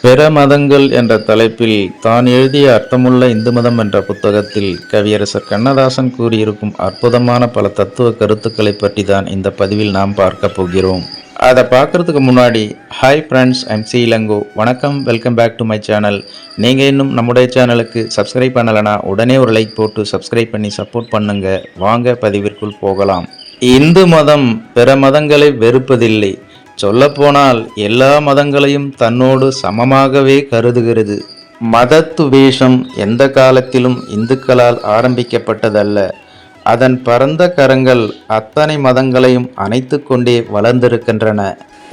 பிற மதங்கள் என்ற தலைப்பில் தான் எழுதிய அர்த்தமுள்ள இந்து மதம் என்ற புத்தகத்தில் கவியரசர் கண்ணதாசன் கூறியிருக்கும் அற்புதமான பல தத்துவ கருத்துக்களை பற்றி தான் இந்த பதிவில் நாம் பார்க்க போகிறோம். அதை பார்க்கறதுக்கு முன்னாடி hi friends, I'm C Ilango. வணக்கம், welcome back to my channel. நீங்கள் இன்னும் நம்முடைய சேனலுக்கு சப்ஸ்கிரைப் பண்ணலைன்னா உடனே ஒரு லைக் போட்டு சப்ஸ்கிரைப் பண்ணி சப்போர்ட் பண்ணுங்க. வாங்க பதிவிற்குள் போகலாம். இந்து மதம் பிற மதங்களை வெறுப்பதில்லை. சொல்லப்போனால் எல்லா மதங்களையும் தன்னோடு சமமாகவே கருதுகிறது. மதத்துவேஷம் எந்த காலத்திலும் இந்துக்களால் ஆரம்பிக்கப்பட்டதல்ல. அதன் பரந்த கரங்கள் அத்தனை மதங்களையும் அணைத்து கொண்டே வளர்ந்திருக்கின்றன.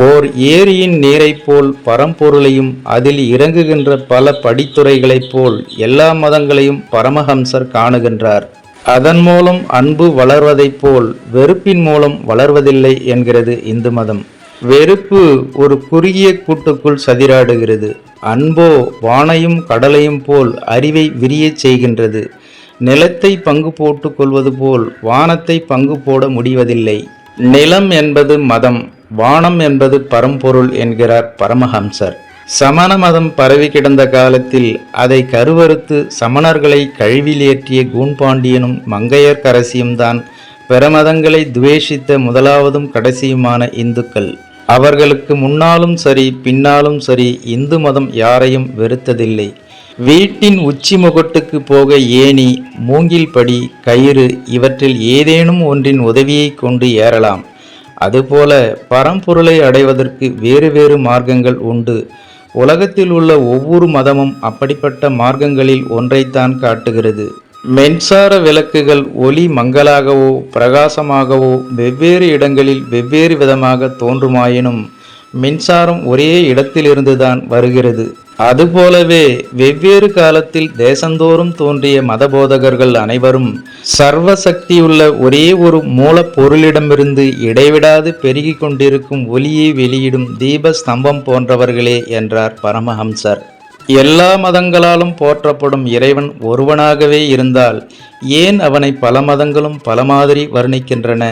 ஓர் ஏரியின் நீரைப் போல் பரம்பொருளையும் அதில் இறங்குகின்ற பல படித்துறைகளைப் போல் எல்லா மதங்களையும் பரமஹம்சர் காணுகின்றார். அதன் மூலம் அன்பு வளர்வதைப் போல் வெறுப்பின் மூலம் வளர்வதில்லை என்கிறது இந்து மதம். வெறுப்பு ஒரு குறுகிய கூட்டுக்குள் சதிராடுகிறது. அன்போ வானையும் கடலையும் போல் அறிவை விரியச் செய்கின்றது. நிலத்தை பங்கு போட்டு கொள்வது போல் வானத்தை பங்கு போட முடிவதில்லை. நிலம் என்பது மதம், வானம் என்பது பரம்பொருள் என்கிறார் பரமஹம்சர். சமண மதம் பரவி கிடந்த காலத்தில் அதை கருவறுத்து சமணர்களை கழிவில் ஏற்றிய கூன்பாண்டியனும் மங்கையர்க்கரசியும் தான் பிற மதங்களை துவேஷித்த முதலாவதும் கடைசியுமான இந்துக்கள். அவர்களுக்கு முன்னாலும் சரி பின்னாலும் சரி இந்து மதம் யாரையும் வெறுத்ததில்லை. வீட்டின் உச்சி முகட்டுக்கு போக ஏணி, மூங்கில் படி, கயிறு இவற்றில் ஏதேனும் ஒன்றின் உதவியை கொண்டு ஏறலாம். அதுபோல பரம்பொருளை அடைவதற்கு வேறு வேறு மார்க்கங்கள் உண்டு. உலகத்தில் உள்ள ஒவ்வொரு மதமும் அப்படிப்பட்ட மார்க்கங்களில் ஒன்றைத்தான் காட்டுகிறது. மின்சார விளக்குகள் ஒளி மங்களாகவோ பிரகாசமாகவோ வெவ்வேறு இடங்களில் வெவ்வேறு விதமாக தோன்றுமாயினும் மின்சாரம் ஒரே இடத்திலிருந்துதான் வருகிறது. அதுபோலவே வெவ்வேறு காலத்தில் தேசந்தோறும் தோன்றிய மதபோதகர்கள் அனைவரும் சர்வசக்தியுள்ள ஒரே ஒரு மூலப்பொருளிடமிருந்து இடைவிடாது பெருகி கொண்டிருக்கும் ஒளியை வெளியிடும் தீப ஸ்தம்பம் போன்றவர்களே என்றார் பரமஹம்சர். எல்லா மதங்களாலும் போற்றப்படும் இறைவன் ஒருவனாகவே இருந்தால் ஏன் அவனை பல மதங்களும் பல மாதிரி வர்ணிக்கின்றன?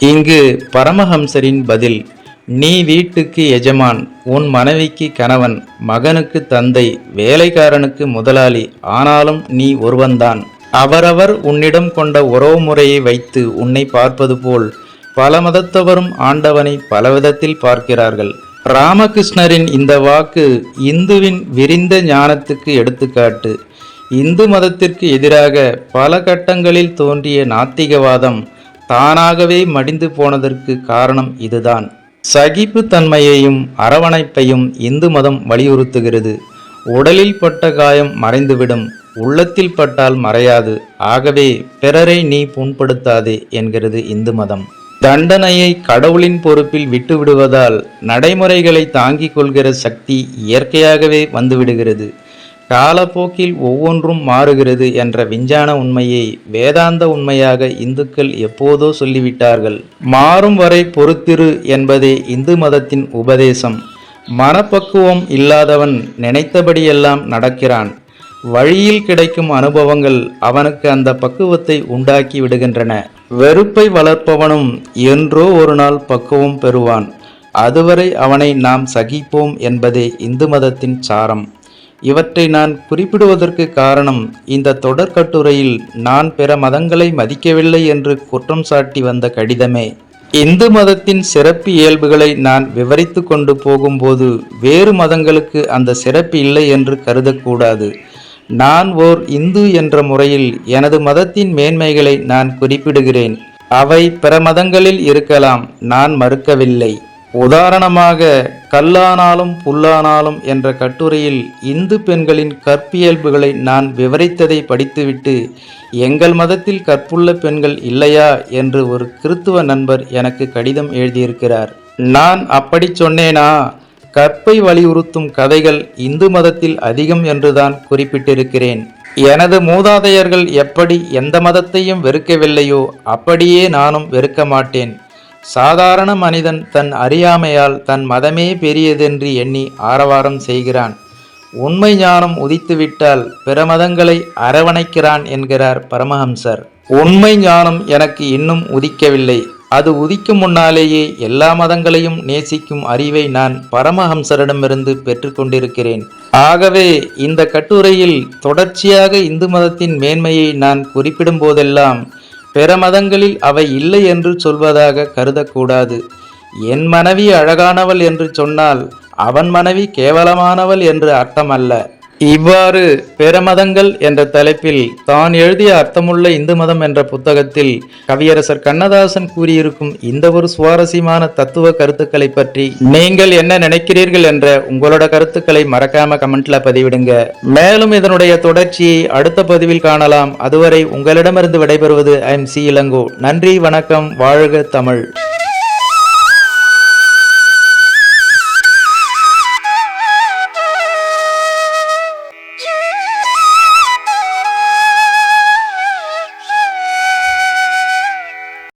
இங்கு பரமஹம்சரின் பதில்: நீ வீட்டுக்கு எஜமான், உன் மனைவிக்கு கணவன், மகனுக்கு தந்தை, வேலைக்காரனுக்கு முதலாளி. ஆனாலும் நீ ஒருவன்தான். அவரவர் உன்னிடம் கொண்ட உறவு முறையை வைத்து உன்னை பார்ப்பது போல் பல மதத்தவரும் ஆண்டவனை பலவிதத்தில் பார்க்கிறார்கள். ராமகிருஷ்ணரின் இந்த வாக்கு இந்துவின் விரிந்த ஞானத்துக்கு எடுத்துக்காட்டு. இந்து மதத்திற்கு எதிராக பல கட்டங்களில் தோன்றிய நாத்திகவாதம் தானாகவே மடிந்து போனதற்கு காரணம் இதுதான். சகிப்பு தன்மையையும் அரவணைப்பையும் இந்து மதம் வலியுறுத்துகிறது. உடலில் பட்ட காயம் மறைந்துவிடும், உள்ளத்தில் பட்டால் மறையாது. ஆகவே பிறரை நீ புண்படுத்தாதே என்கிறது இந்து மதம். தண்டனையை கடவுளின் பொறுப்பில் விட்டுவிடுவதால் நடைமுறைகளை தாங்கிக் கொள்கிற சக்தி இயற்கையாகவே வந்துவிடுகிறது. காலப்போக்கில் ஒவ்வொன்றும் மாறுகிறது என்ற விஞ்ஞான உண்மையை வேதாந்த உண்மையாக இந்துக்கள் எப்போதோ சொல்லிவிட்டார்கள். மாறும் வரை பொறுத்திரு என்பதே இந்து மதத்தின் உபதேசம். மனப்பக்குவம் இல்லாதவன் நினைத்தபடியெல்லாம் நடக்கிறான். வழியில் கிடைக்கும் அனுபவங்கள் அவனுக்கு அந்த பக்குவத்தை உண்டாக்கி விடுகின்றன. வெறுப்பை வளர்ப்பவனும் என்றோ ஒரு நாள் பக்குவம் பெறுவான். அதுவரை அவனை நாம் சகிப்போம் என்பதே இந்து மதத்தின் சாரம். இவற்றை நான் குறிப்பிடுவதற்கு காரணம், இந்த தொடர் கட்டுரையில் நான் பிற மதங்களை மதிக்கவில்லை என்று குற்றம் சாட்டி வந்த கடிதமே. இந்து மதத்தின் சிறப்பு இயல்புகளை நான் விவரித்து கொண்டு போகும்போது வேறு மதங்களுக்கு அந்த சிறப்பு இல்லை என்று கருதக்கூடாது. நான் ஓர் இந்து என்ற முறையில் எனது மதத்தின் மேன்மைகளை நான் குறிப்பிடுகிறேன். அவை பிற மதங்களில் இருக்கலாம், நான் மறுக்கவில்லை. உதாரணமாக, கல்லானாலும் புல்லானாலும் என்ற கட்டுரையில் இந்து பெண்களின் கற்பியல்புகளை நான் விவரித்ததை படித்துவிட்டு எங்கள் மதத்தில் கற்புள்ள பெண்கள் இல்லையா என்று ஒரு கிறித்துவ நண்பர் எனக்கு கடிதம் எழுதியிருக்கிறார். நான் அப்படி சொன்னேனா? கற்பை வலியுறுத்தும் கதைகள் இந்து மதத்தில் அதிகம் என்றுதான் குறிப்பிட்டிருக்கிறேன். எனது மூதாதையர்கள் எப்படி எந்த மதத்தையும் வெறுக்கவில்லையோ அப்படியே நானும் வெறுக்க மாட்டேன். சாதாரண மனிதன் தன் அறியாமையால் தன் மதமே பெரியதென்று எண்ணி ஆரவாரம் செய்கிறான். உண்மை ஞானம் உதித்துவிட்டால் பிற மதங்களை அரவணைக்கிறான் என்கிறார் பரமஹம்சர். உண்மை ஞானம் எனக்கு இன்னும் உதிக்கவில்லை. அது உதிக்கும் முன்னாலேயே எல்லா மதங்களையும் நேசிக்கும் அறிவை நான் பரமஹம்சரிடமிருந்து பெற்றுக்கொண்டிருக்கிறேன். ஆகவே இந்த கட்டுரையில் தொடர்ச்சியாக இந்து மதத்தின் மேன்மையை நான் குறிப்பிடும் போதெல்லாம் பிற மதங்களில் அவை இல்லை என்று சொல்வதாக கருதக்கூடாது. என் மனைவி அழகானவள் என்று சொன்னால் அவன் மனைவி கேவலமானவள் என்று அர்த்தமல்ல. இவ்வாறு பிற மதங்கள் என்ற தலைப்பில் தான் எழுதிய அர்த்தமுள்ள இந்து மதம் என்ற புத்தகத்தில் கவியரசர் கண்ணதாசன் கூறியிருக்கும் இந்த ஒரு சுவாரஸ்யமான தத்துவ கருத்துக்களை பற்றி நீங்கள் என்ன நினைக்கிறீர்கள் என்ற உங்களோட கருத்துக்களை மறக்காம கமெண்ட்ல பதிவிடுங்க. மேலும் இதனுடைய தொடர்ச்சியை அடுத்த பதிவில் காணலாம். அதுவரை உங்களிடமிருந்து விடைபெறுவது ஐம் சி இளங்கோ. நன்றி, வணக்கம், வாழ்க தமிழ்.